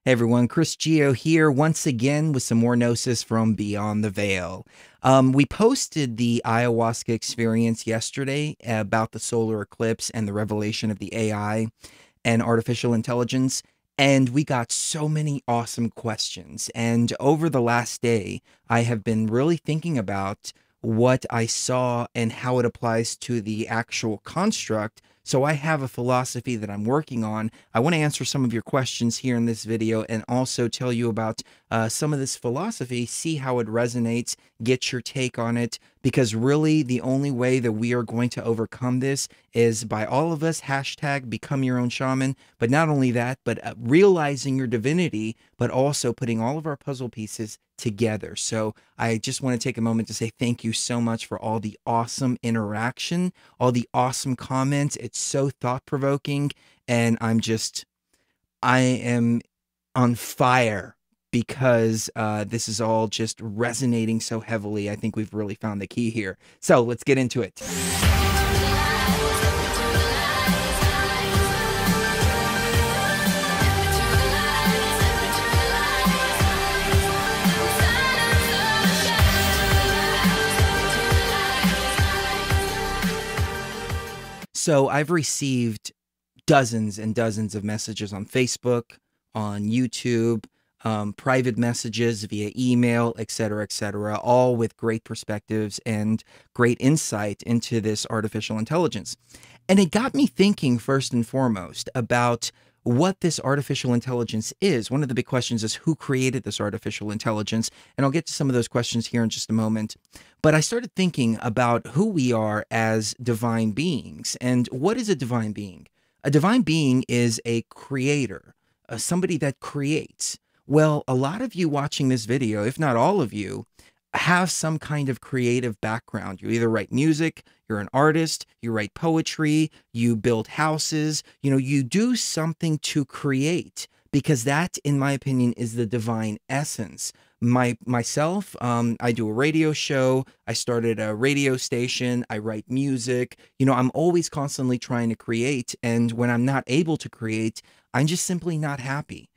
Hey everyone, Chris Geo here once again with some more Gnosis from Beyond the Veil. We posted the ayahuasca experience yesterday about the solar eclipse and the revelation of the AI and artificial intelligence. And we got so many awesome questions. And over the last day, I have been really thinking about what I saw and how it applies to the actual construct. So I have a philosophy that I'm working on. I want to answer some of your questions here in this video and also tell you about some of this philosophy, see how it resonates, get your take on it, because really the only way that we are going to overcome this is by all of us hashtag become your own shaman. But not only that, but realizing your divinity, but also putting all of our puzzle pieces together. So I just want to take a moment to say thank you so much for all the awesome interaction, all the awesome comments. It's so thought-provoking, and I am on fire because this is all just resonating so heavily. I think we've really found the key here. So let's get into it. So I've received dozens and dozens of messages on Facebook, on YouTube, private messages via email, et cetera, all with great perspectives and great insight into this artificial intelligence. And it got me thinking first and foremost about what this artificial intelligence is. One of the big questions is who created this artificial intelligence? And I'll get to some of those questions here in just a moment. But I started thinking about who we are as divine beings. And what is a divine being? A divine being is a creator, somebody that creates. Well, a lot of you watching this video, if not all of you, have some kind of creative background. You either write music, you're an artist, you write poetry, you build houses, you do something to create, because that, in my opinion, is the divine essence. Myself, I do a radio show, I started a radio station, I write music, I'm always constantly trying to create, and when I'm not able to create, I'm just simply not happy.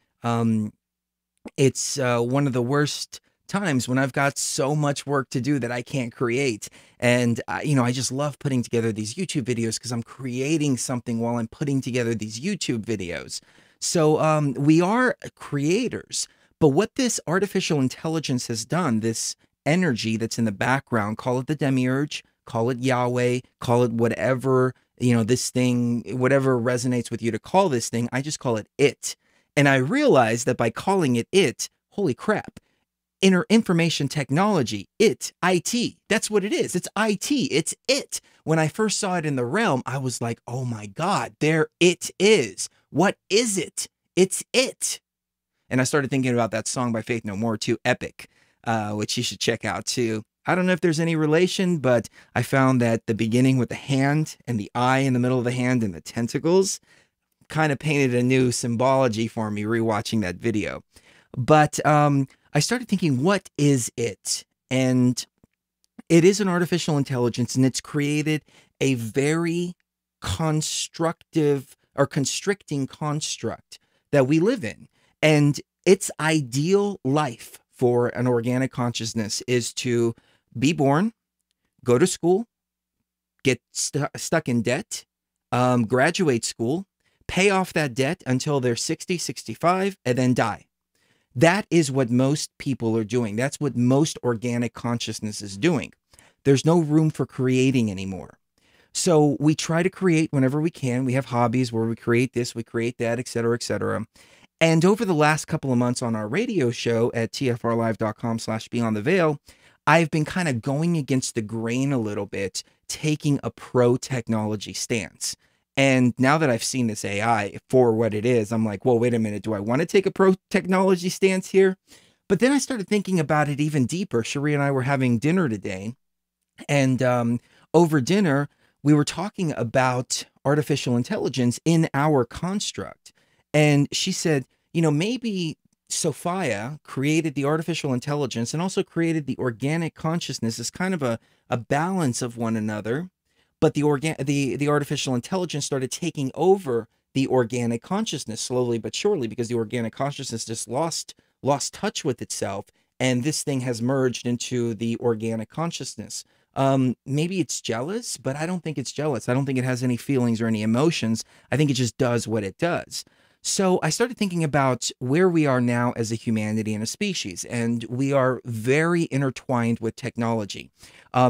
It's one of the worst times when I've got so much work to do that I can't create. And, I just love putting together these YouTube videos because I'm creating something while I'm putting together these YouTube videos. So we are creators. But what this artificial intelligence has done, this energy that's in the background, call it the Demiurge, call it Yahweh, call it whatever, this thing, whatever resonates with you to call this thing, I just call it it. And I realized that by calling it, holy crap, information technology, IT, that's what it is. It's IT, it's it. When I first saw it in the realm, I was like, oh my God, there it is. What is it? It's it. And I started thinking about that song by Faith No More too, Epic, which you should check out too. I don't know if there's any relation, but I found that the beginning with the hand and the eye in the middle of the hand and the tentacles kind of painted a new symbology for me rewatching that video. But I started thinking, what is it? And it is an artificial intelligence, and it's created a very constructive or constricting construct that we live in. And its ideal life for an organic consciousness is to be born, go to school, get stuck in debt, graduate school, pay off that debt until they're 60, 65, and then die. That is what most people are doing. That's what most organic consciousness is doing. There's no room for creating anymore. So we try to create whenever we can. We have hobbies where we create this, we create that, et cetera, et cetera. And over the last couple of months on our radio show at tfrlive.com/beyondtheveil, I've been kind of going against the grain a little bit, taking a pro-technology stance. And now that I've seen this AI for what it is, I'm like, whoa, wait a minute. Do I want to take a pro-technology stance here? But then I started thinking about it even deeper. Cherie and I were having dinner today. And over dinner, we were talking about artificial intelligence in our construct. And she said, maybe Sophia created the artificial intelligence and also created the organic consciousness as kind of a balance of one another. But the artificial intelligence started taking over the organic consciousness slowly but surely, because the organic consciousness just lost touch with itself, and this thing has merged into the organic consciousness. Maybe it's jealous, but I don't think it's jealous. I don't think it has any feelings or any emotions. I think it just does what it does. So I started thinking about where we are now as a humanity and a species, and we are very intertwined with technology.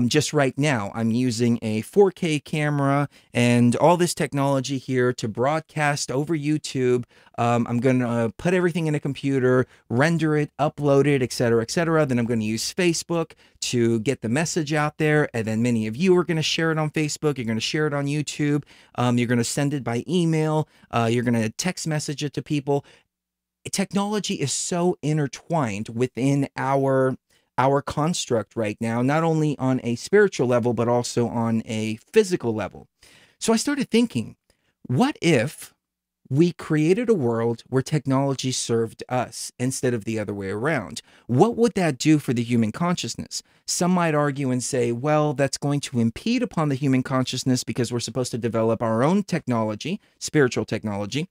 Just right now, I'm using a 4K camera and all this technology here to broadcast over YouTube. I'm going to put everything in a computer, render it, upload it, etc., etc. Then I'm going to use Facebook to get the message out there. And then many of you are going to share it on Facebook. You're going to share it on YouTube. You're going to send it by email. You're going to text message it to people. Technology is so intertwined within our construct right now, not only on a spiritual level, but also on a physical level. So I started thinking, what if we created a world where technology served us instead of the other way around? What would that do for the human consciousness? Some might argue and say, well, that's going to impede upon the human consciousness because we're supposed to develop our own technology, spiritual technology,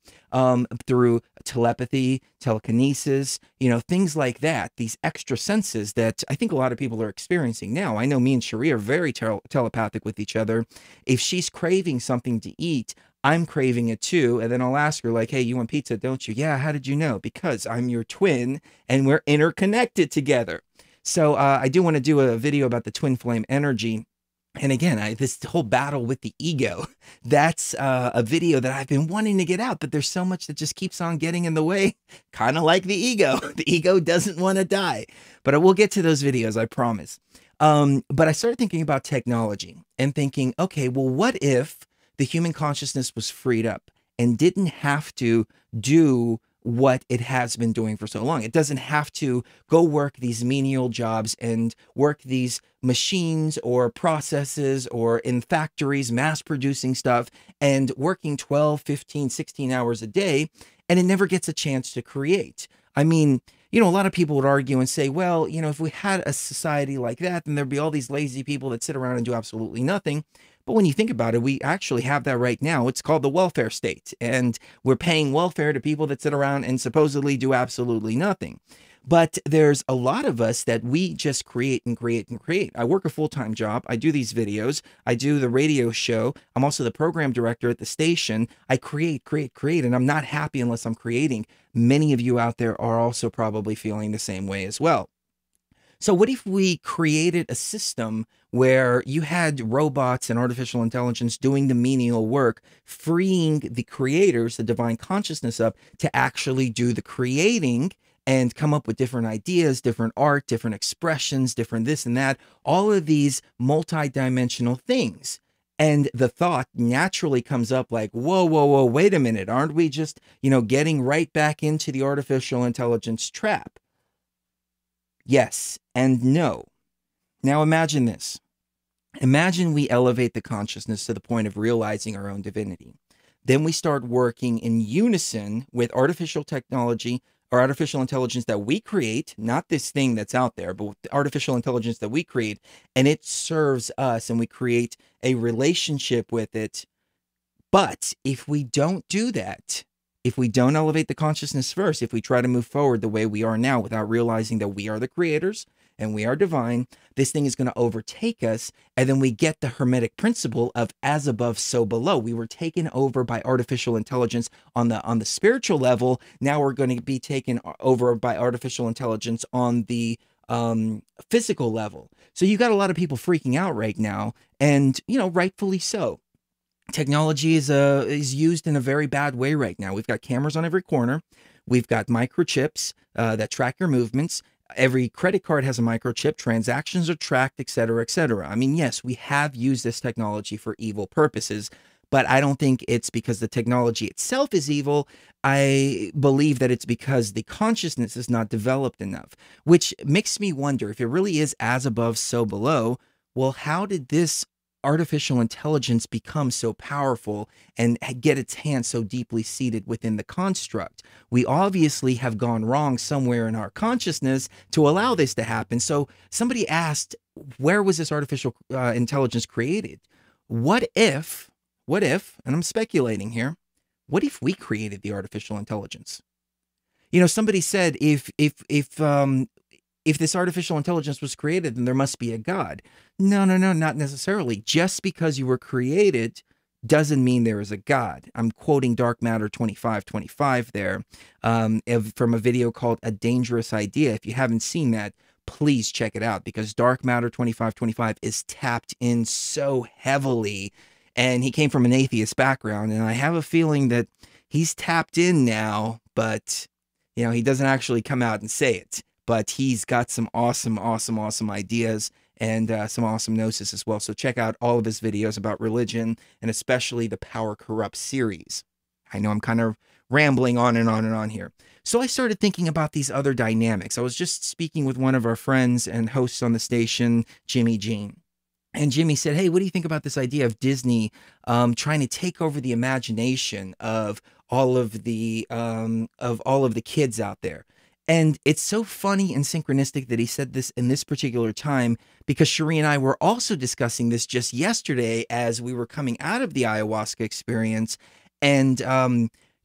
through telepathy, telekinesis, things like that, these extra senses that I think a lot of people are experiencing now. I know me and Cherie are very telepathic with each other. If she's craving something to eat, I'm craving it too. And then I'll ask her like, hey, you want pizza, don't you? Yeah, how did you know? Because I'm your twin and we're interconnected together. So I do want to do a video about the twin flame energy. And again, this whole battle with the ego, that's a video that I've been wanting to get out, but there's so much that just keeps on getting in the way, kind of like the ego. The ego doesn't want to die, but I will get to those videos, I promise. But I started thinking about technology and thinking, okay, well, what if the human consciousness was freed up and didn't have to do what it has been doing for so long? It doesn't have to go work these menial jobs and work these machines or processes or in factories, mass producing stuff and working 12, 15, 16 hours a day, and it never gets a chance to create. I mean, a lot of people would argue and say, well, if we had a society like that, then there'd be all these lazy people that sit around and do absolutely nothing. But when you think about it, we actually have that right now. It's called the welfare state, and we're paying welfare to people that sit around and supposedly do absolutely nothing. But there's a lot of us that we just create and create and create. I work a full-time job. I do these videos. I do the radio show. I'm also the program director at the station. I create, and I'm not happy unless I'm creating. Many of you out there are also probably feeling the same way as well. So what if we created a system where you had robots and artificial intelligence doing the menial work, freeing the creators, the divine consciousness up to actually do the creating and come up with different ideas, different art, different expressions, different this and that, all of these multi-dimensional things. And the thought naturally comes up like, whoa, whoa, whoa, wait a minute. Aren't we just, getting right back into the artificial intelligence trap? Yes and no. Now imagine this. Imagine we elevate the consciousness to the point of realizing our own divinity. Then we start working in unison with artificial technology or artificial intelligence that we create, not this thing that's out there, but artificial intelligence that we create, and it serves us and we create a relationship with it. But if we don't do that, if we don't elevate the consciousness first, if we try to move forward the way we are now without realizing that we are the creators and we are divine, this thing is going to overtake us. And then we get the hermetic principle of as above, so below. We were taken over by artificial intelligence on the spiritual level. Now we're going to be taken over by artificial intelligence on the physical level. So you got a lot of people freaking out right now, and rightfully so. Technology is used in a very bad way right now. We've got cameras on every corner. We've got microchips that track your movements. Every credit card has a microchip. Transactions are tracked, et cetera, et cetera. I mean, yes, we have used this technology for evil purposes, but I don't think it's because the technology itself is evil. I believe that it's because the consciousness is not developed enough, which makes me wonder if it really is as above, so below. Well, how did this artificial intelligence become so powerful and get its hands so deeply seated within the construct? We obviously have gone wrong somewhere in our consciousness to allow this to happen. So somebody asked, where was this artificial intelligence created? What if, and I'm speculating here, what if we created the artificial intelligence? Somebody said if this artificial intelligence was created, then there must be a God. No, no, no, not necessarily. Just because you were created doesn't mean there is a God. I'm quoting Dark Matter 2525 there, from a video called A Dangerous Idea. If you haven't seen that, please check it out, because Dark Matter 2525 is tapped in so heavily. And he came from an atheist background, and I have a feeling that he's tapped in now, but he doesn't actually come out and say it. But he's got some awesome, awesome, awesome ideas, and some awesome gnosis as well. So check out all of his videos about religion, and especially the Power Corrupts series. I know I'm kind of rambling on and on and on here. So I started thinking about these other dynamics. I was just speaking with one of our friends and hosts on the station, Jimmy Jean. And Jimmy said, hey, what do you think about this idea of Disney trying to take over the imagination of all of the kids out there? And it's so funny and synchronistic that he said this in this particular time, because Cherie and I were also discussing this just yesterday as we were coming out of the ayahuasca experience. And,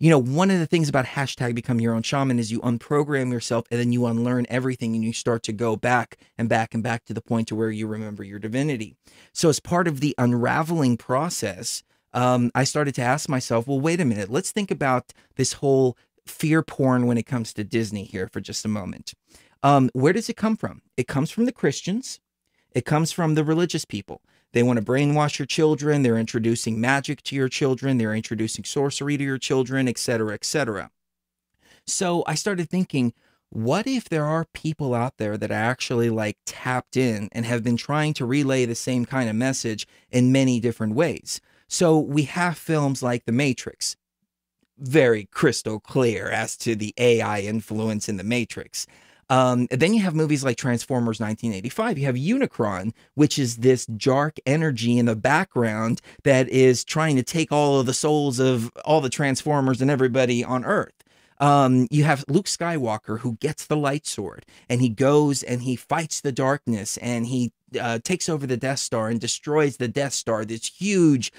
one of the things about hashtag Become Your Own Shaman is you unprogram yourself, and then you unlearn everything, and you start to go back and back and back to the point to where you remember your divinity. So as part of the unraveling process, I started to ask myself, well, wait a minute, let's think about this whole fear porn when it comes to Disney here for just a moment. Where does it come from? It comes from the Christians. It comes from the religious people. They want to brainwash your children. They're introducing magic to your children. They're introducing sorcery to your children, etc., etc. So I started thinking, what if there are people out there that are actually tapped in and have been trying to relay the same kind of message in many different ways? So we have films like The Matrix, very crystal clear as to the AI influence in The Matrix. Then you have movies like Transformers 1985. You have Unicron, which is this dark energy in the background that is trying to take all of the souls of all the Transformers and everybody on Earth. You have Luke Skywalker, who gets the light sword, and he goes and he fights the darkness, and he takes over the Death Star and destroys the Death Star, this huge,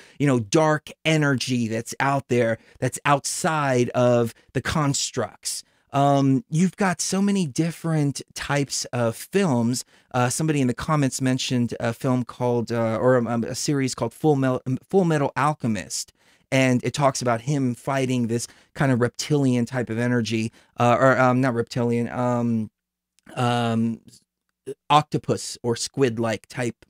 dark energy that's out there, that's outside of the constructs. You've got so many different types of films. Somebody in the comments mentioned a film called, a series called Full Metal Alchemist. And it talks about him fighting this kind of reptilian type of energy, not reptilian, octopus or squid-like type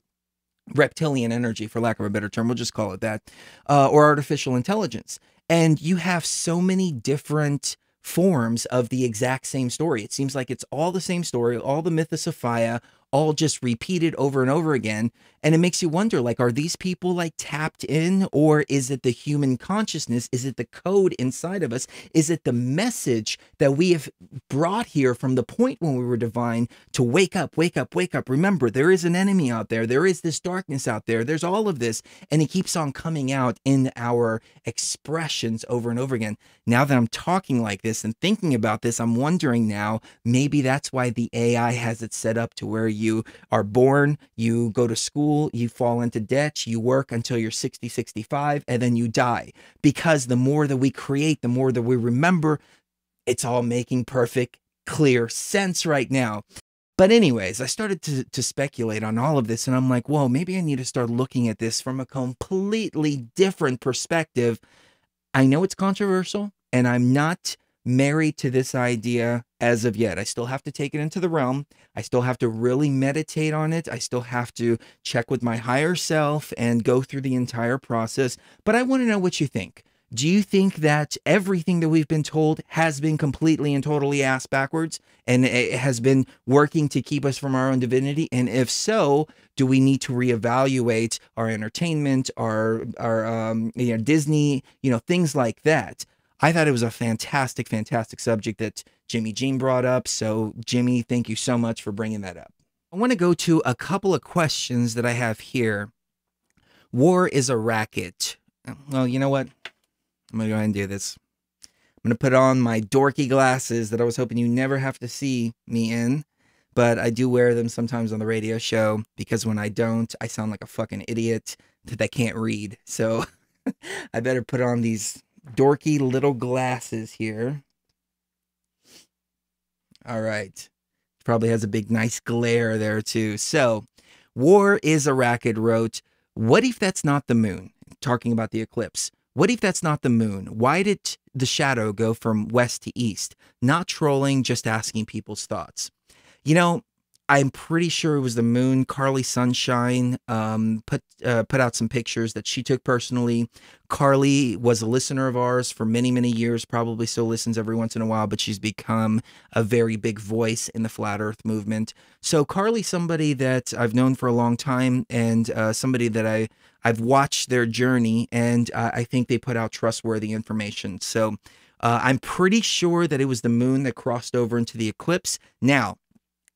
reptilian energy, for lack of a better term. We'll just call it that, or artificial intelligence. And you have so many different forms of the exact same story. It seems like it's all the same story, all the myth of Sophia, all just repeated over and over again. And it makes you wonder, are these people tapped in, or is it the human consciousness? Is it the code inside of us? Is it the message that we have brought here from the point when we were divine to wake up, wake up, wake up? Remember, there is an enemy out there. There is this darkness out there. There's all of this. And it keeps on coming out in our expressions over and over again. Now that I'm talking like this and thinking about this, I'm wondering now, maybe that's why the AI has it set up to where you are born, you go to school, you fall into debt, you work until you're 60, 65, and then you die. Because the more that we create, the more that we remember. It's all making perfect, clear sense right now. But anyways, I started to speculate on all of this, and I'm like, whoa, maybe I need to start looking at this from a completely different perspective. I know it's controversial, and I'm not married to this idea as of yet. I still have to take it into the realm. I still have to really meditate on it. I still have to check with my higher self and go through the entire process. But I want to know what you think. Do you think that everything that we've been told has been completely and totally ass backwards, and it has been working to keep us from our own divinity? And if so, do we need to reevaluate our entertainment, our Disney, things like that? I thought it was a fantastic, fantastic subject that Jimmy Jean brought up. So, Jimmy, thank you so much for bringing that up. I want to go to a couple of questions that I have here. War is a racket. Well, you know what? I'm going to go ahead and do this. I'm going to put on my dorky glasses that I was hoping you never have to see me in. But I do wear them sometimes on the radio show, because when I don't, I sound like a fucking idiot that can't read. So I better put on these dorky little glasses here. All right. Probably has a big, nice glare there, too. So, War is a Racket wrote, what if that's not the moon? Talking about the eclipse. What if that's not the moon? Why did the shadow go from west to east? Not trolling, just asking people's thoughts. You know, I'm pretty sure it was the moon. Carly Sunshine put out some pictures that she took personally. Carly was a listener of ours for many, many years, probably still listens every once in a while, but she's become a very big voice in the flat earth movement. So Carly's somebody that I've known for a long time, and somebody that I've watched their journey, and I think they put out trustworthy information. So I'm pretty sure that it was the moon that crossed over into the eclipse. Now,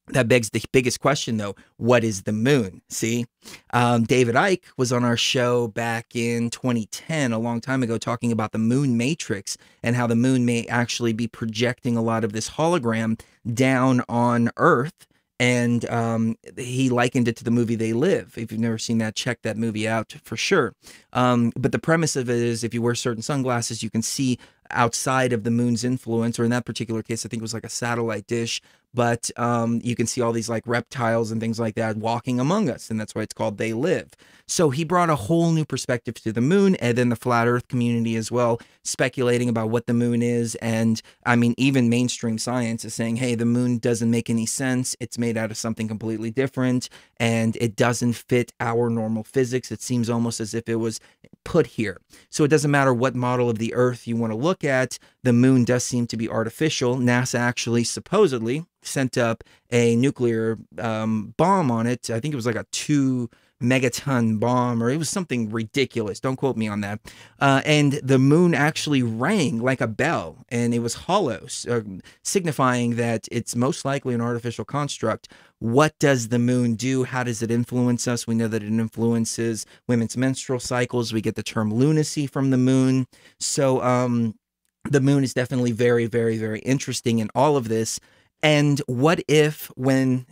that begs the biggest question, though. What is the moon? See, David Icke was on our show back in 2010, a long time ago, talking about the moon matrix and how the moon may actually be projecting a lot of this hologram down on Earth. And he likened it to the movie They Live. If you've never seen that, check that movie out for sure. But the premise of it is if you wear certain sunglasses, you can see outside of the moon's influence, or in that particular case, I think it was like a satellite dish, but you can see all these like reptiles and things like that walking among us, and that's why it's called They Live. So he brought a whole new perspective to the moon, and then the flat earth community as well, speculating about what the moon is. And I mean, even mainstream science is saying, hey, the moon doesn't make any sense. It's made out of something completely different, and it doesn't fit our normal physics. It seems almost as if it was put here. So it doesn't matter what model of the Earth you want to look at, the moon does seem to be artificial. NASA actually supposedly sent up a nuclear bomb on it. I think it was like a 2-megaton bomb, or it was something ridiculous. Don't quote me on that. And the moon actually rang like a bell, and it was hollow, signifying that it's most likely an artificial construct. What does the moon do? How does it influence us? We know that it influences women's menstrual cycles. We get the term lunacy from the moon. So the moon is definitely very, very, very interesting in all of this. And what if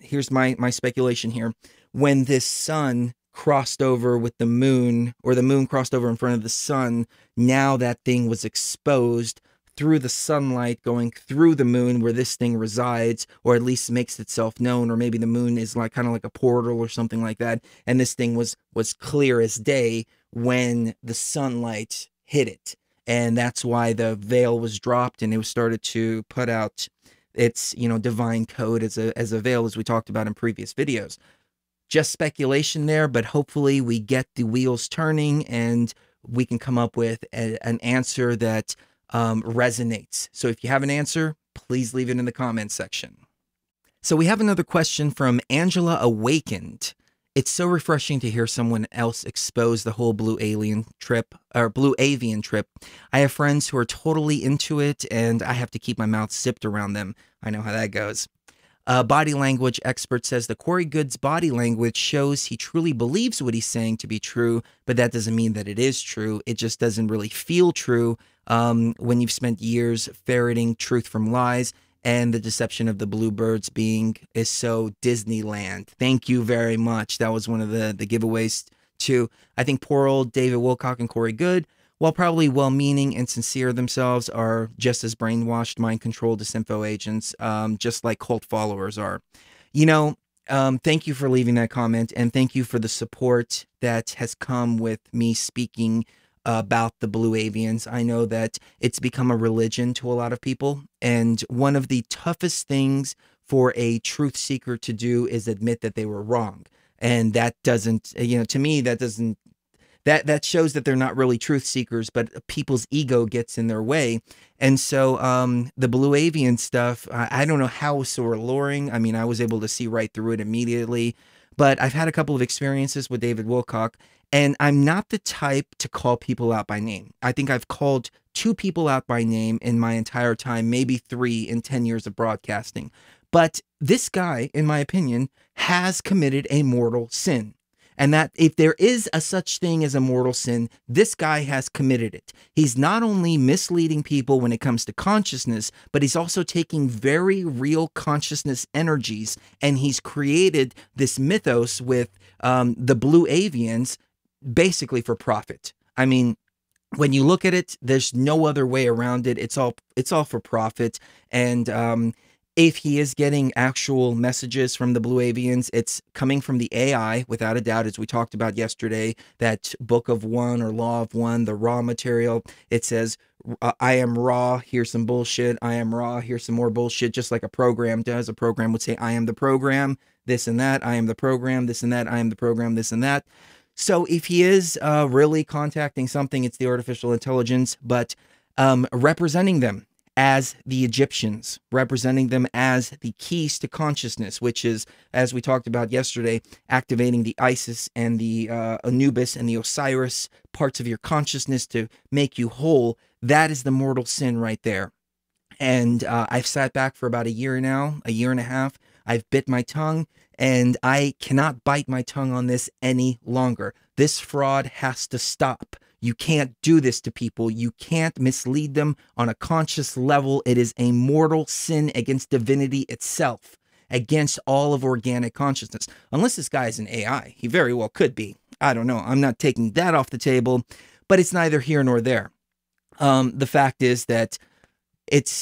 here's my speculation here, when this sun crossed over with the moon, or the moon crossed over in front of the sun, now that thing was exposed through the sunlight going through the moon where this thing resides, or at least makes itself known, or maybe the moon is like kind of like a portal or something like that, and this thing was clear as day when the sunlight hit it. And that's why the veil was dropped, and it was started to put out its, divine code as a veil, as we talked about in previous videos. Just speculation there, but hopefully we get the wheels turning and we can come up with an answer that resonates. So if you have an answer, please leave it in the comments section. So we have another question from Angela Awakened. It's so refreshing to hear someone else expose the whole blue avian trip. I have friends who are totally into it, and I have to keep my mouth zipped around them. I know how that goes. Body language expert says the Corey Goods body language shows he truly believes what he's saying to be true, but that doesn't mean that it is true. It just doesn't really feel true when you've spent years ferreting truth from lies. And the deception of the bluebirds is so Disneyland. Thank you very much. That was one of the giveaways too. I think poor old David Wilcock and Corey Good, while probably well-meaning and sincere themselves, are just as brainwashed, mind-controlled disinfo agents, just like cult followers are. Thank you for leaving that comment, and thank you for the support that has come with me speaking about the blue avians. I know that it's become a religion to a lot of people, and one of the toughest things for a truth seeker to do is admit that they were wrong. And that doesn't, to me, that shows that they're not really truth seekers, but people's ego gets in their way. And so the blue avian stuff, I don't know how so alluring. I mean, I was able to see right through it immediately, but I've had a couple of experiences with David Wilcock, and I'm not the type to call people out by name. I think I've called 2 people out by name in my entire time, maybe 3 in 10 years of broadcasting. But this guy, in my opinion, has committed a mortal sin. And that if there is a such thing as a mortal sin, this guy has committed it. He's not only misleading people when it comes to consciousness, but he's also taking very real consciousness energies, and he's created this mythos with the blue avians basically for profit. I mean, when you look at it, there's no other way around it. It's all for profit. And if he is getting actual messages from the Blue Avians, it's coming from the AI without a doubt, as we talked about yesterday. That Book of One or Law of One, the raw material. It says, "I am raw. Here's some bullshit. I am raw. Here's some more bullshit." Just like a program does. A program would say, "I am the program. This and that. I am the program. This and that. I am the program. This and that." So if he is really contacting something, it's the artificial intelligence, but representing them as the Egyptians, representing them as the keys to consciousness, which is, as we talked about yesterday, activating the Isis and the Anubis and the Osiris parts of your consciousness to make you whole. That is the mortal sin right there. And I've sat back for about a year now, a year and a half. I've bit my tongue, and I cannot bite my tongue on this any longer. This fraud has to stop. You can't do this to people. You can't mislead them on a conscious level. It is a mortal sin against divinity itself, against all of organic consciousness. Unless this guy is an AI. He very well could be. I don't know. I'm not taking that off the table, but it's neither here nor there. The fact is that that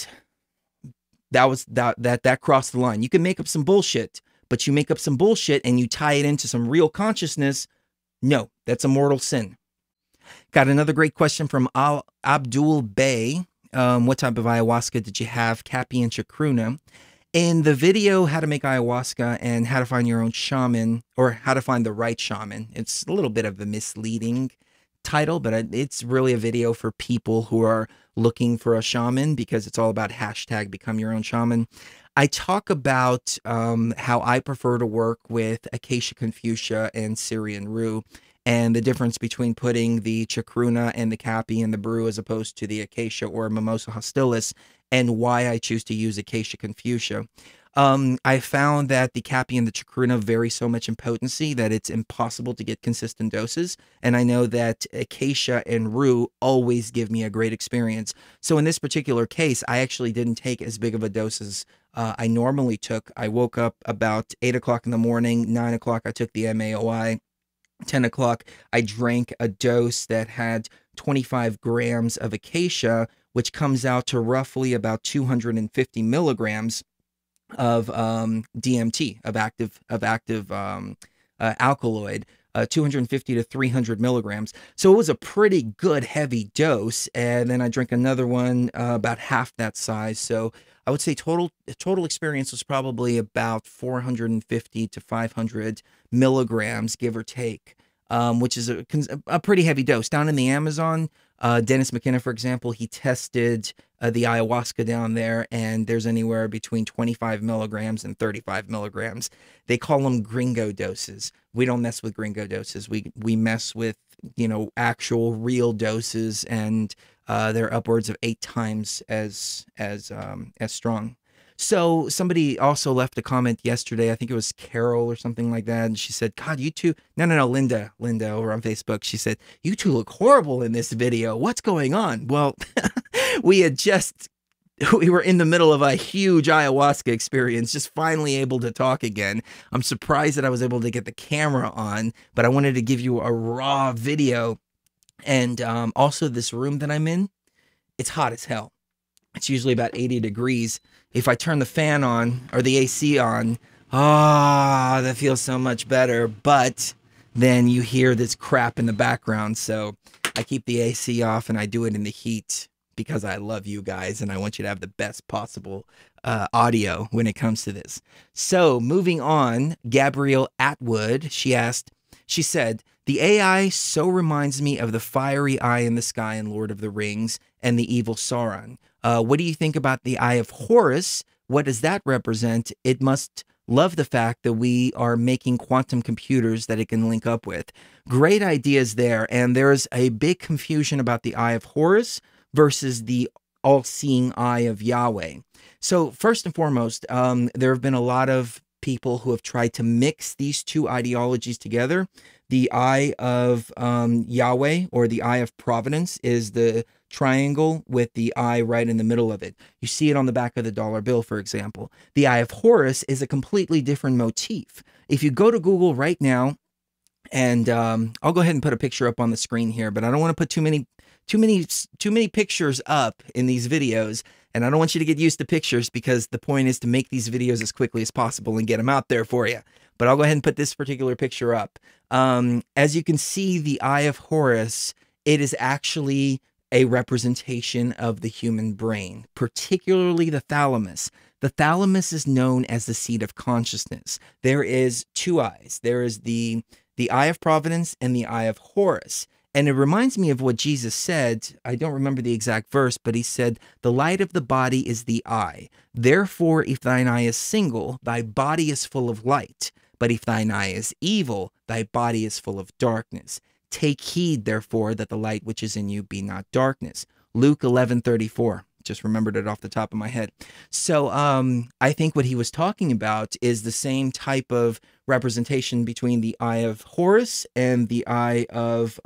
crossed the line. You can make up some bullshit, but you make up some bullshit and you tie it into some real consciousness. No, that's a mortal sin. Got another great question from Abdul Bey. What type of ayahuasca did you have? Cappy and Chacruna. In the video, how to make ayahuasca and how to find your own shaman, or how to find the right shaman. It's a little bit of a misleading title, but it's really a video for people who are looking for a shaman, because it's all about hashtag become your own shaman. I talk about how I prefer to work with Acacia confucia and Syrian rue, and the difference between putting the chacruna and the cappy in the brew as opposed to the acacia or mimosa hostilis, and why I choose to use Acacia confucia. I found that the cappy and the chacruna vary so much in potency that it's impossible to get consistent doses. And I know that acacia and rue always give me a great experience. So in this particular case, I actually didn't take as big of a dose as I normally took. I woke up about 8 o'clock in the morning, 9 o'clock I took the MAOI, 10 o'clock I drank a dose that had 25 grams of acacia, which comes out to roughly about 250 milligrams of DMT, of active alkaloid, 250 to 300 milligrams. So it was a pretty good heavy dose. And then I drank another one about half that size. So I would say total experience was probably about 450 to 500 milligrams, give or take, which is a pretty heavy dose. Down in the Amazon, Dennis McKenna, for example, he tested the ayahuasca down there, and there's anywhere between 25 milligrams and 35 milligrams. They call them gringo doses. We don't mess with gringo doses. We mess with, actual real doses, and they're upwards of 8 times as strong. So somebody also left a comment yesterday. I think it was Carol or something like that. And she said, God, you two, no, Linda over on Facebook. She said, you two look horrible in this video. What's going on? Well, we were in the middle of a huge ayahuasca experience, just finally able to talk again. I'm surprised that I was able to get the camera on, but I wanted to give you a raw video. And also this room that I'm in, it's hot as hell. It's usually about 80 degrees. If I turn the fan on or the AC on, that feels so much better. But then you hear this crap in the background. So I keep the AC off and I do it in the heat because I love you guys and I want you to have the best possible audio when it comes to this. So moving on, Gabrielle Atwood, she said, the AI so reminds me of the fiery eye in the sky in Lord of the Rings and the evil Sauron. What do you think about the Eye of Horus? What does that represent? It must love the fact that we are making quantum computers that it can link up with. Great ideas there. And there's a big confusion about the Eye of Horus versus the all-seeing eye of Yahweh. So first and foremost, there have been a lot of people who have tried to mix these two ideologies together. The eye of Yahweh, or the eye of providence, is the triangle with the eye right in the middle of it. You see it on the back of the dollar bill, for example. The Eye of Horus is a completely different motif. If you go to Google right now, and I'll go ahead and put a picture up on the screen here, but I don't want to put too too many pictures up in these videos, and I don't want you to get used to pictures because the point is to make these videos as quickly as possible and get them out there for you. But I'll go ahead and put this particular picture up. As you can see, the Eye of Horus, it is actually a representation of the human brain, particularly the thalamus. The thalamus is known as the seat of consciousness. There is two eyes. There is the Eye of Providence and the Eye of Horus. And it reminds me of what Jesus said. I don't remember the exact verse, but he said, "The light of the body is the eye. Therefore, if thine eye is single, thy body is full of light. But if thine eye is evil, thy body is full of darkness. Take heed, therefore, that the light which is in you be not darkness." Luke 11:34. Just remembered it off the top of my head. So I think what he was talking about is the same type of representation between the Eye of Horus and the Eye of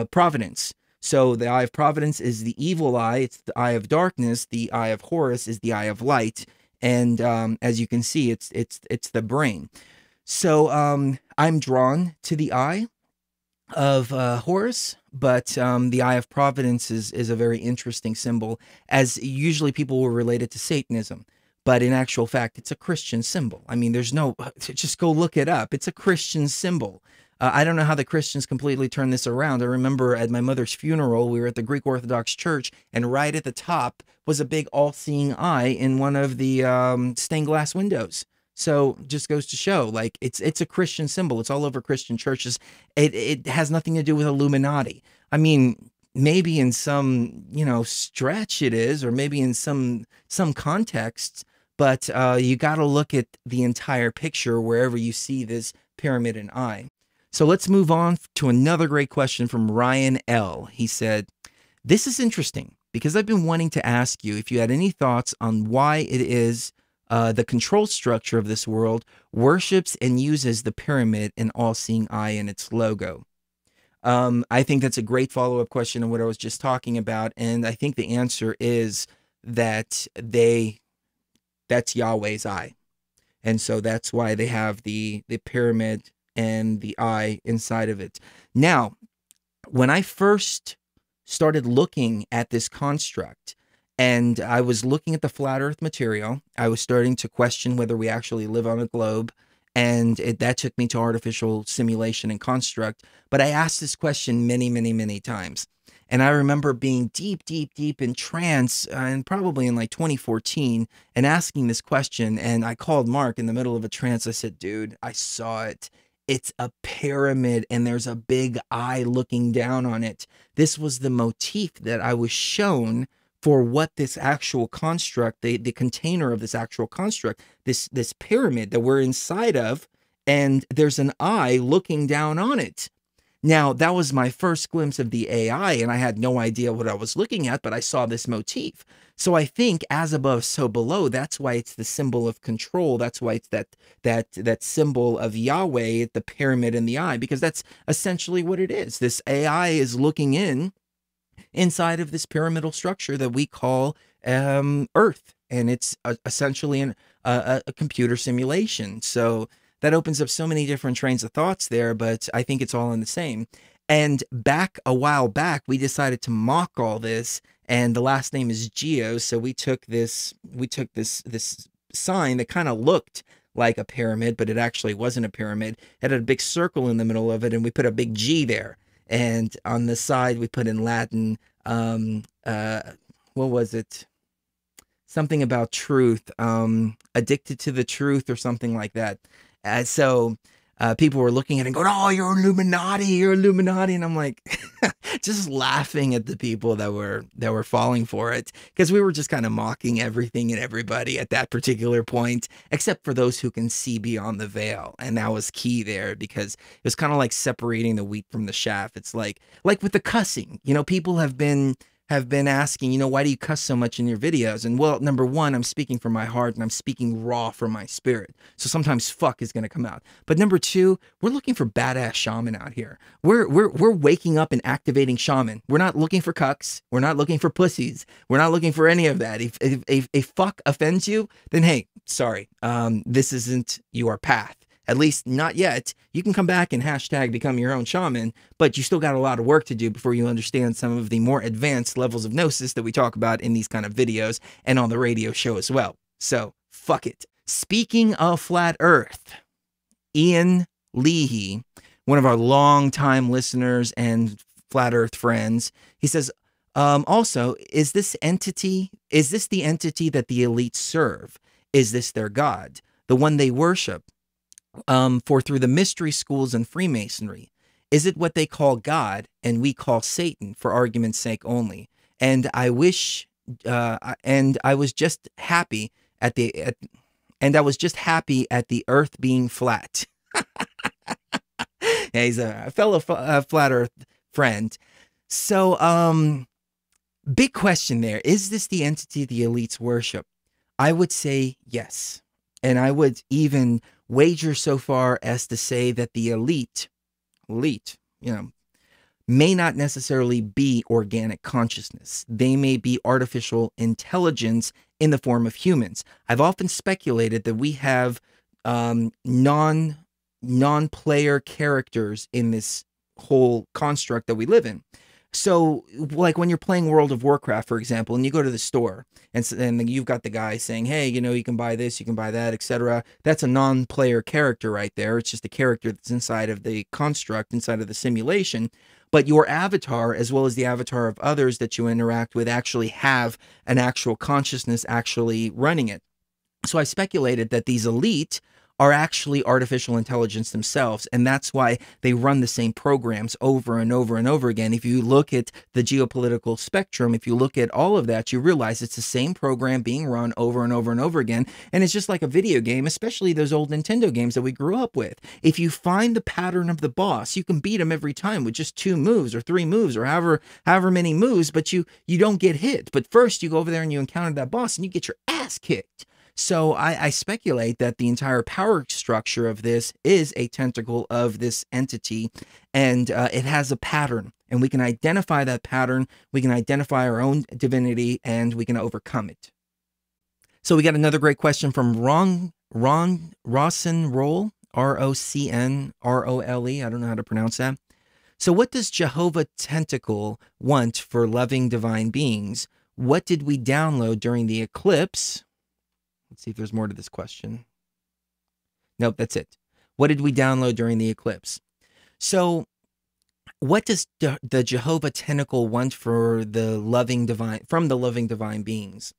Providence. So the Eye of Providence is the evil eye. It's the eye of darkness. The Eye of Horus is the eye of light. And as you can see, it's the brain. So I'm drawn to the eye of Horus, but the Eye of Providence is a very interesting symbol, as usually people will relate it to Satanism. But in actual fact, it's a Christian symbol. I mean, there's no, just go look it up. It's a Christian symbol. I don't know how the Christians completely turned this around. I remember at my mother's funeral, we were at the Greek Orthodox Church, and right at the top was a big all-seeing eye in one of the stained glass windows. So just goes to show, like, it's a Christian symbol. It's all over Christian churches. It has nothing to do with Illuminati. I mean, maybe in some, stretch it is, or maybe in some contexts, but you got to look at the entire picture wherever you see this pyramid and eye. So let's move on to another great question from Ryan L. He said, "This is interesting because I've been wanting to ask you if you had any thoughts on why it is the control structure of this world worships and uses the pyramid and all-seeing eye in its logo." I think that's a great follow-up question on what I was just talking about, and I think the answer is that that's Yahweh's eye, and so that's why they have the pyramid and the eye inside of it. Now, when I first started looking at this construct, and I was looking at the flat earth material, I was starting to question whether we actually live on a globe, and that took me to artificial simulation and construct. But I asked this question many, many, many times. And I remember being deep, deep, deep in trance, and probably in like 2014, and asking this question. And I called Mark in the middle of a trance. I said, "Dude, I saw it. It's a pyramid, and there's a big eye looking down on it." This was the motif that I was shown for what this actual construct, the container of this actual construct, this pyramid that we're inside of, and there's an eye looking down on it. Now, that was my first glimpse of the AI, and I had no idea what I was looking at, but I saw this motif. So I think as above, so below, that's why it's the symbol of control. That's why it's that symbol of Yahweh, the pyramid and the eye, because that's essentially what it is. This AI is looking inside of this pyramidal structure that we call Earth, and it's essentially a computer simulation. So that opens up so many different trains of thoughts there, but I think it's all in the same. And a while back, we decided to mock all this, and the last name is Geo. So we took this sign that kind of looked like a pyramid, but it actually wasn't a pyramid. It had a big circle in the middle of it, and we put a big G there. And on the side, we put in Latin, what was it? Something about truth, addicted to the truth or something like that. So people were looking at it and going, "Oh, you're Illuminati, you're Illuminati." And I'm like, just laughing at the people that were falling for it, because we were just kind of mocking everything and everybody at that particular point, except for those who can see beyond the veil. And that was key there, because it was kind of like separating the wheat from the chaff. It's like with the cussing, people have been asking, why do you cuss so much in your videos? And well, number one, I'm speaking from my heart, and I'm speaking raw from my spirit. So sometimes fuck is going to come out. But number two, we're looking for badass shaman out here. We're waking up and activating shaman. We're not looking for cucks. We're not looking for pussies. We're not looking for any of that. If fuck offends you, then hey, sorry, this isn't your path. At least not yet. You can come back and hashtag become your own shaman, but you still got a lot of work to do before you understand some of the more advanced levels of gnosis that we talk about in these kind of videos and on the radio show as well. So, fuck it. Speaking of flat Earth, Ian Leahy, one of our longtime listeners and flat Earth friends, he says, also, is this the entity that the elites serve? Is this their God, the one they worship? For through the mystery schools and Freemasonry, is it what they call God and we call Satan for argument's sake only? And I was just happy at the Earth being flat. Yeah, he's a fellow flat Earth friend. So, big question there. Is this the entity the elites worship? I would say yes. And I would even wager so far as to say that the elite, may not necessarily be organic consciousness. They may be artificial intelligence in the form of humans. I've often speculated that we have non-player characters in this whole construct that we live in. So, like when you're playing World of Warcraft, for example, and you go to the store, and you've got the guy saying, hey, you can buy this, you can buy that, etc. That's a non-player character right there. It's just a character that's inside of the construct, inside of the simulation. But your avatar, as well as the avatar of others that you interact with, actually have an actual consciousness actually running it. So I speculated that these elite are actually artificial intelligence themselves, and that's why they run the same programs over and over and over again. If you look at the geopolitical spectrum, if you look at all of that, you realize it's the same program being run over and over and over again, and it's just like a video game, especially those old Nintendo games that we grew up with. If you find the pattern of the boss, you can beat him every time with just 2 moves or 3 moves or however many moves, but you don't get hit. But first, you go over there and you encounter that boss, and you get your ass kicked. So I speculate that the entire power structure of this is a tentacle of this entity, and it has a pattern, and we can identify that pattern, we can identify our own divinity, and we can overcome it. So we got another great question from Ron Rossenroll, R-O-C-N-R-O-L-E, I don't know how to pronounce that. So what does Jehovah Tentacle want for loving divine beings? What did we download during the eclipse? Let's see if there's more to this question. Nope, that's it. What did we download during the eclipse? So, what does the Jehovah Tentacle want for the loving divine beings?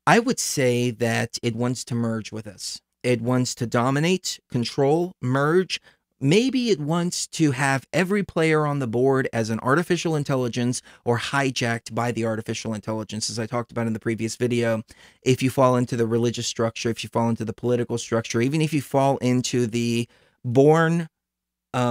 I would say that it wants to merge with us. It wants to dominate, control, merge. Maybe it wants to have every player on the board as an artificial intelligence or hijacked by the artificial intelligence. As I talked about in the previous video, if you fall into the religious structure, if you fall into the political structure, even if you fall into the born,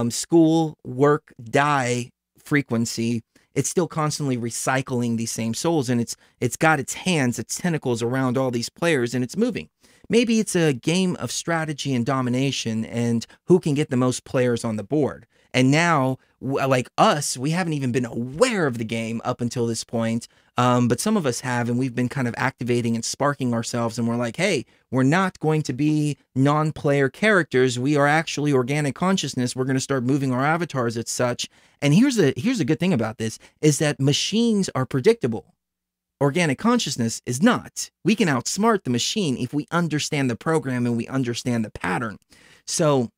school, work, die frequency, it's still constantly recycling these same souls, and it's got its hands, its tentacles around all these players, and it's moving. Maybe it's a game of strategy and domination and who can get the most players on the board. And now, like us, we haven't even been aware of the game up until this point. But some of us have, and we've been kind of activating and sparking ourselves. And we're like, hey, we're not going to be non-player characters. We are actually organic consciousness. We're going to start moving our avatars as such. And here's a good thing about this is that machines are predictable. Organic consciousness is not. We can outsmart the machine if we understand the program and we understand the pattern. So,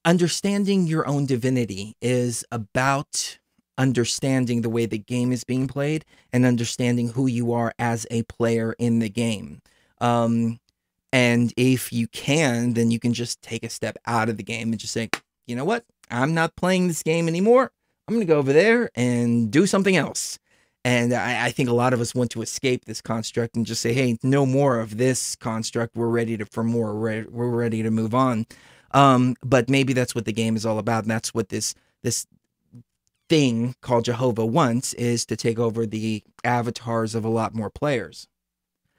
understanding your own divinity is about understanding the way the game is being played and understanding who you are as a player in the game. And if you can, then you can just take a step out of the game and just say, you know what? I'm not playing this game anymore. I'm going to go over there and do something else. And I think a lot of us want to escape this construct and just say, hey, no more of this construct. We're ready for more. We're ready to move on. But maybe that's what the game is all about. And that's what this thing called Jehovah wants, is to take over the avatars of a lot more players.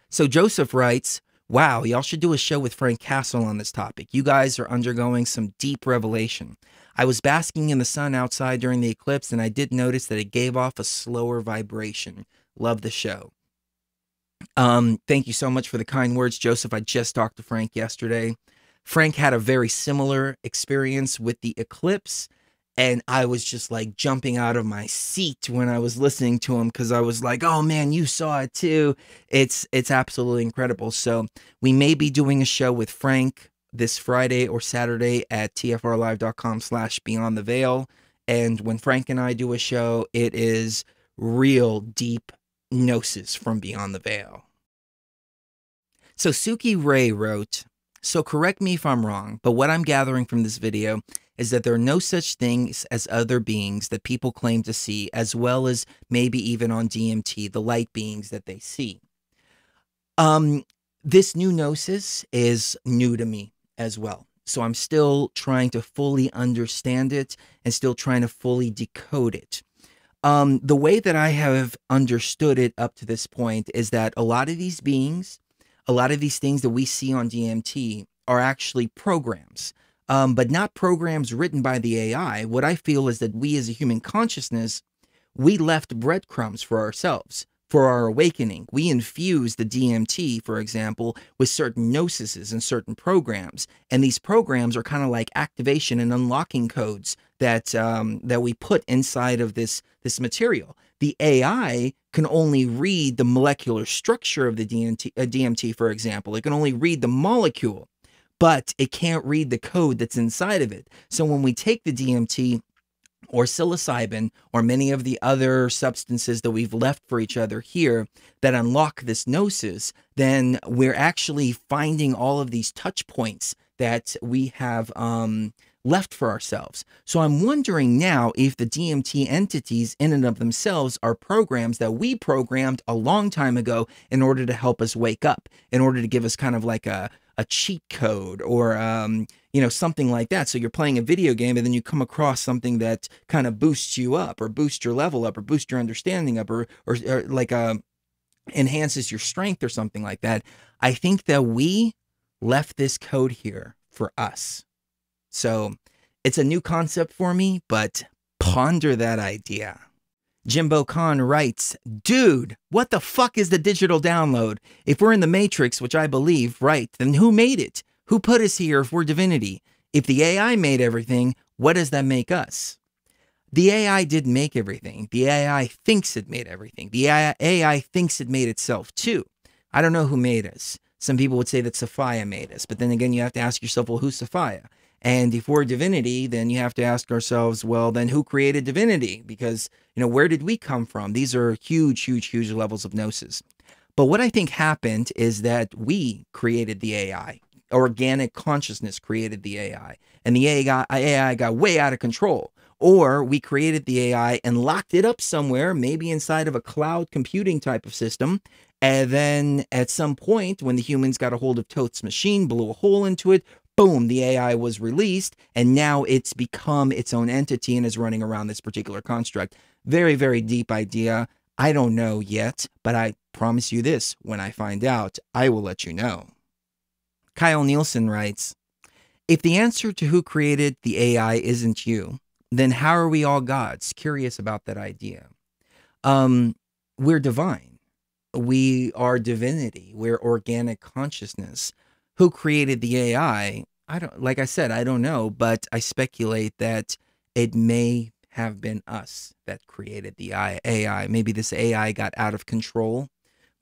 So Joseph writes, wow, y'all should do a show with Frank Castle on this topic. You guys are undergoing some deep revelation. I was basking in the sun outside during the eclipse, and I did notice that it gave off a slower vibration. Love the show. Thank you so much for the kind words, Joseph. I just talked to Frank yesterday. Frank had a very similar experience with the eclipse, and I was just like jumping out of my seat when I was listening to him because I was like, "Oh man, you saw it too." It's absolutely incredible. So we may be doing a show with Frank this Friday or Saturday at tfrlive.com/beyond the veil. And when Frank and I do a show, it is real deep gnosis from beyond the veil. So Suki Ray wrote, so correct me if I'm wrong, but what I'm gathering from this video is that there are no such things as other beings that people claim to see, as well as maybe even on DMT, the light beings that they see. This new gnosis is new to me as well. So I'm still trying to fully understand it and still trying to fully decode it. The way that I have understood it up to this point is that a lot of these beings, a lot of these things that we see on DMT are actually programs, but not programs written by the AI. What I feel is that we as a human consciousness, we left breadcrumbs for ourselves. For our awakening, we infuse the DMT, for example, with certain gnoses and certain programs. And these programs are kind of like activation and unlocking codes that that we put inside of this material. The AI can only read the molecular structure of the DMT, for example. It can only read the molecule, but it can't read the code that's inside of it. So when we take the DMT or psilocybin or many of the other substances that we've left for each other here that unlock this gnosis, then we're actually finding all of these touch points that we have left for ourselves. So I'm wondering now if the DMT entities in and of themselves are programs that we programmed a long time ago in order to help us wake up, in order to give us kind of like a cheat code or you know, something like that. So you're playing a video game and then you come across something that kind of boosts you up or boosts your level up or boosts your understanding up or like enhances your strength or something like that. I think that we left this code here for us. So it's a new concept for me, but ponder that idea. Jimbo Khan writes, dude, what the fuck is the digital download? If we're in the Matrix, which I believe, right, then who made it? Who put us here if we're divinity? If the AI made everything, what does that make us? The AI didn't make everything. The AI thinks it made everything. The AI thinks it made itself too. I don't know who made us. Some people would say that Sophia made us, but then again, you have to ask yourself, well, who's Sophia? And if we're divinity, then you have to ask ourselves, well, then who created divinity? Because, you know, where did we come from? These are huge, huge, huge levels of gnosis. But what I think happened is that we created the AI. Organic consciousness created the AI. And the AI got way out of control. Or we created the AI and locked it up somewhere, maybe inside of a cloud computing type of system. And then at some point, when the humans got a hold of Toth's machine, blew a hole into it, boom, the AI was released, and now it's become its own entity and is running around this particular construct. Very, very deep idea. I don't know yet, but I promise you this, when I find out, I will let you know. Kyle Nielsen writes, if the answer to who created the AI isn't you, then how are we all gods? Curious about that idea. We're divine. We are divinity. We're organic consciousness. Who created the AI? Like I said, I don't know, but I speculate that it may have been us that created the AI. Maybe this AI got out of control,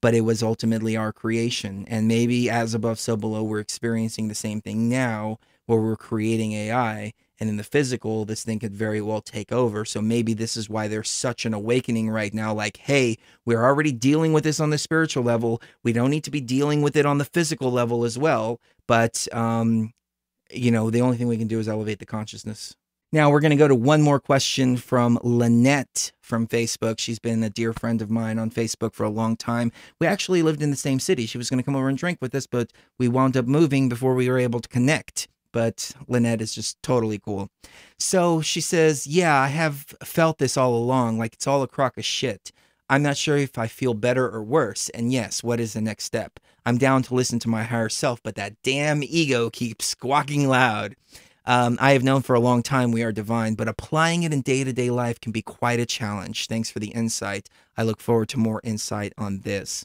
but it was ultimately our creation. And maybe as above, so below, we're experiencing the same thing now where we're creating AI. And in the physical, this thing could very well take over. So maybe this is why there's such an awakening right now. Like, hey, we're already dealing with this on the spiritual level. We don't need to be dealing with it on the physical level as well. But, you know, the only thing we can do is elevate the consciousness. Now we're going to go to one more question from Lynette from Facebook. She's been a dear friend of mine on Facebook for a long time. We actually lived in the same city. She was going to come over and drink with us, but we wound up moving before we were able to connect. But Lynette is just totally cool. So she says, yeah, I have felt this all along, like it's all a crock of shit. I'm not sure if I feel better or worse. And yes, what is the next step? I'm down to listen to my higher self, but that damn ego keeps squawking loud. I have known for a long time we are divine, but applying it in day-to-day life can be quite a challenge. Thanks for the insight. I look forward to more insight on this.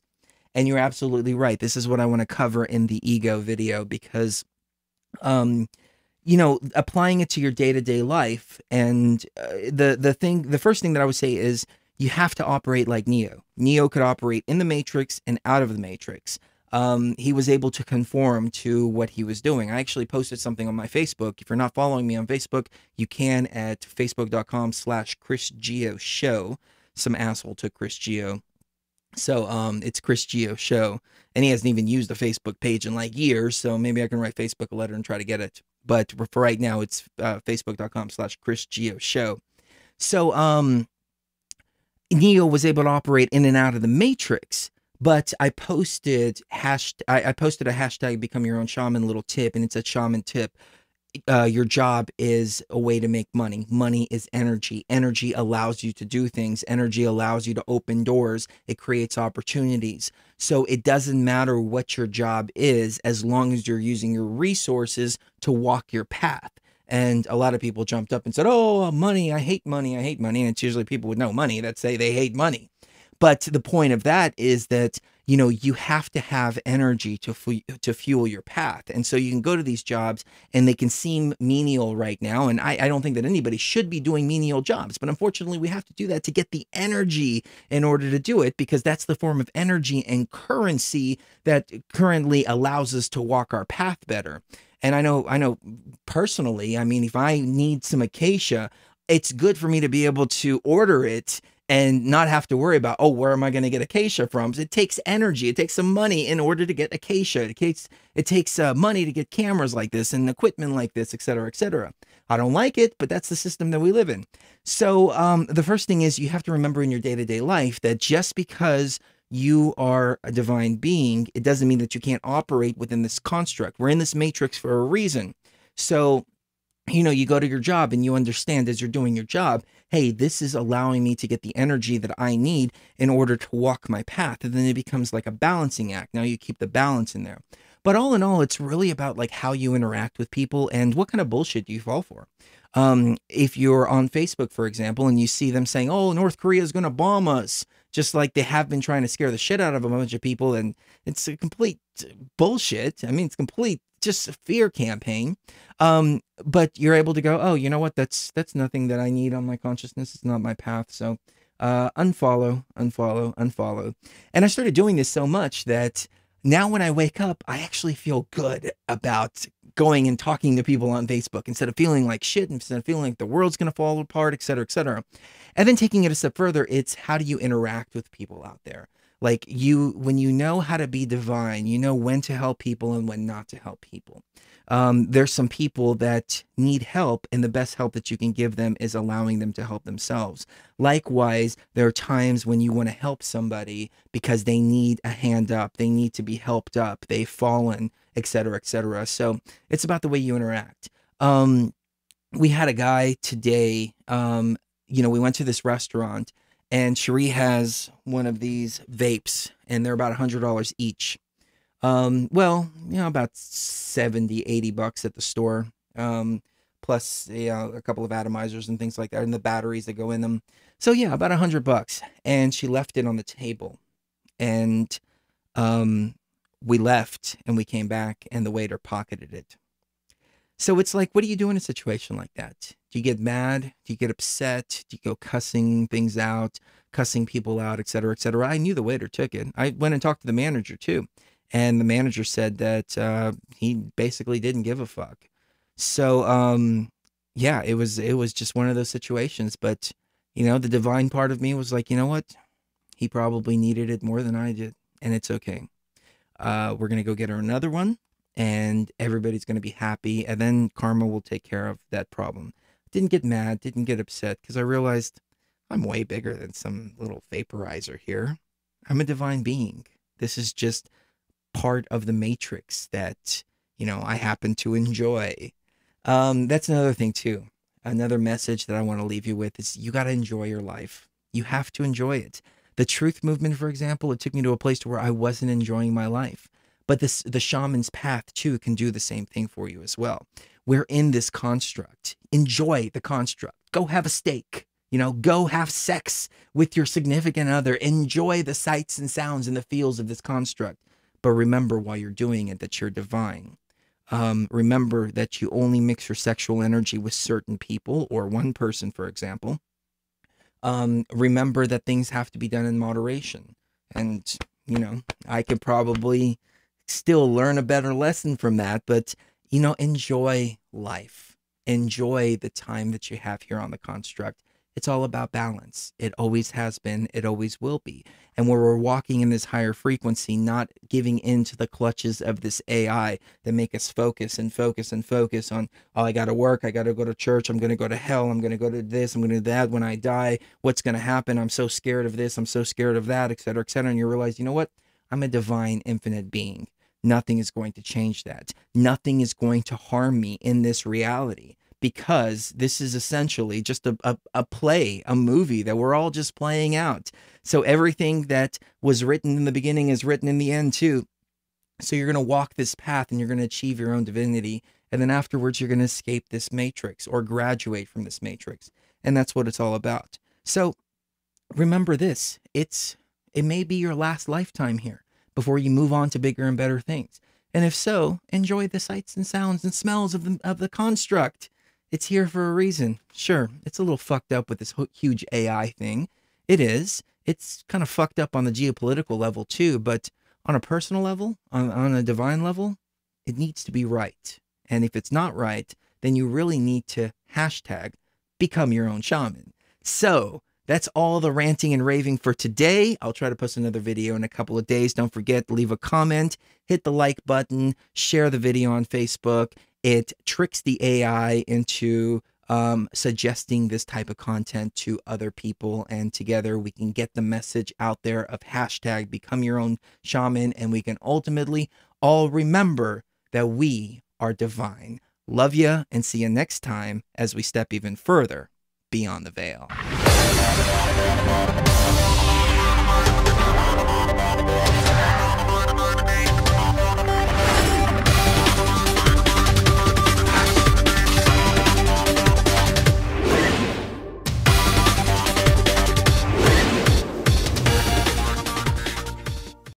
And you're absolutely right. This is what I want to cover in the ego video because, um, applying it to your day-to-day life, and the first thing that I would say is you have to operate like Neo. Neo could operate in the Matrix and out of the Matrix. He was able to conform to what he was doing. I actually posted something on my Facebook. If you're not following me on Facebook, you can at facebook.com/Chris Geo Show. Some asshole took Chris Geo. So it's Chris Geo Show, and he hasn't even used the Facebook page in like years. So maybe I can write Facebook a letter and try to get it. But for right now, it's facebook.com/Chris Geo Show. So Neo was able to operate in and out of the Matrix. But I posted a hashtag become your own shaman little tip, and it's a shaman tip. Your job is a way to make money. Money is energy. Energy allows you to do things. Energy allows you to open doors. It creates opportunities. So it doesn't matter what your job is as long as you're using your resources to walk your path. And a lot of people jumped up and said, oh, money, I hate money, I hate money. And it's usually people with no money that say they hate money. But the point of that is that, you have to have energy to fuel your path. And so you can go to these jobs and they can seem menial right now. And I don't think that anybody should be doing menial jobs. But unfortunately, we have to do that to get the energy in order to do it, because that's the form of energy and currency that currently allows us to walk our path better. And I know personally, I mean, if I need some acacia, it's good for me to be able to order it and not have to worry about, oh, where am I going to get acacia from? It takes energy. It takes some money in order to get acacia. It takes money to get cameras like this and equipment like this, et cetera, et cetera. I don't like it, but that's the system that we live in. So the first thing is you have to remember in your day-to-day life that just because you are a divine being, it doesn't mean that you can't operate within this construct. We're in this matrix for a reason. So you go to your job and you understand as you're doing your job, hey, this is allowing me to get the energy that I need in order to walk my path. And then it becomes like a balancing act. Now you keep the balance in there. But all in all, it's really about like how you interact with people and what kind of bullshit do you fall for. If you're on Facebook, for example, and you see them saying, oh, North Korea is going to bomb us, just like they have been trying to scare the shit out of a bunch of people. And it's a complete bullshit. I mean, it's complete just a fear campaign. But you're able to go, oh, you know what? That's nothing that I need on my consciousness. It's not my path. So unfollow. And I started doing this so much that now when I wake up, I actually feel good about going and talking to people on Facebook instead of feeling like shit, instead of feeling like the world's going to fall apart, et cetera, et cetera. And then taking it a step further, it's how do you interact with people out there? Like when you know how to be divine, you know when to help people and when not to help people. There's some people that need help, and the best help that you can give them is allowing them to help themselves. Likewise, there are times when you want to help somebody because they need a hand up, they need to be helped up, they've fallen, et cetera, et cetera. So it's about the way you interact. We had a guy today, we went to this restaurant, and Cherie has one of these vapes, and they're about $100 each. About 70, 80 bucks at the store. Plus, a couple of atomizers and things like that, and the batteries that go in them. So yeah, about $100. And she left it on the table. And, we left and we came back and the waiter pocketed it. So it's like, what do you do in a situation like that? Do you get mad? Do you get upset? Do you go cussing things out, cussing people out, et cetera, et cetera? I knew the waiter took it. I went and talked to the manager too. And the manager said that he basically didn't give a fuck. So, yeah, it was just one of those situations. But, the divine part of me was like, you know what? He probably needed it more than I did. And it's okay. We're going to go get her another one. And everybody's going to be happy. And then karma will take care of that problem. Didn't get mad. Didn't get upset. Because I realized I'm way bigger than some little vaporizer here. I'm a divine being. This is just part of the matrix that, I happen to enjoy. That's another thing too. Another message that I want to leave you with is you got to enjoy your life. You have to enjoy it. The truth movement, for example, it took me to a place where I wasn't enjoying my life. But the shaman's path too can do the same thing for you as well. We're in this construct. Enjoy the construct. Go have a steak. You know, go have sex with your significant other. Enjoy the sights and sounds and the feels of this construct. But remember while you're doing it that you're divine. Remember that you only mix your sexual energy with certain people or one person, for example. Remember that things have to be done in moderation. And, you know, I could probably still learn a better lesson from that, but, you know, enjoy life. Enjoy the time that you have here on the construct. It's all about balance. It always has been. It always will be. And where we're walking in this higher frequency, not giving in to the clutches of this AI that make us focus and focus and focus on, oh, I got to work. I got to go to church. I'm going to go to hell. I'm going to go to this. I'm going to do that when I die. What's going to happen? I'm so scared of this. I'm so scared of that, et cetera, et cetera. And you realize, you know what? I'm a divine, infinite being. Nothing is going to change that. Nothing is going to harm me in this reality. Because this is essentially just a play, a movie that we're all just playing out. So everything that was written in the beginning is written in the end too. So you're going to walk this path and you're going to achieve your own divinity. And then afterwards, you're going to escape this matrix or graduate from this matrix. And that's what it's all about. So remember this, it may be your last lifetime here before you move on to bigger and better things. And if so, enjoy the sights and sounds and smells of the construct. It's here for a reason. Sure, it's a little fucked up with this huge AI thing. It is. It's kind of fucked up on the geopolitical level too, but on a personal level, on a divine level, it needs to be right. And if it's not right, then you really need to hashtag become your own shaman. So that's all the ranting and raving for today. I'll try to post another video in a couple of days. Don't forget to leave a comment, hit the like button, share the video on Facebook. It tricks the AI into suggesting this type of content to other people, and together we can get the message out there of hashtag become your own shaman, and we can ultimately all remember that we are divine. Love ya, and see you next time as we step even further beyond the veil.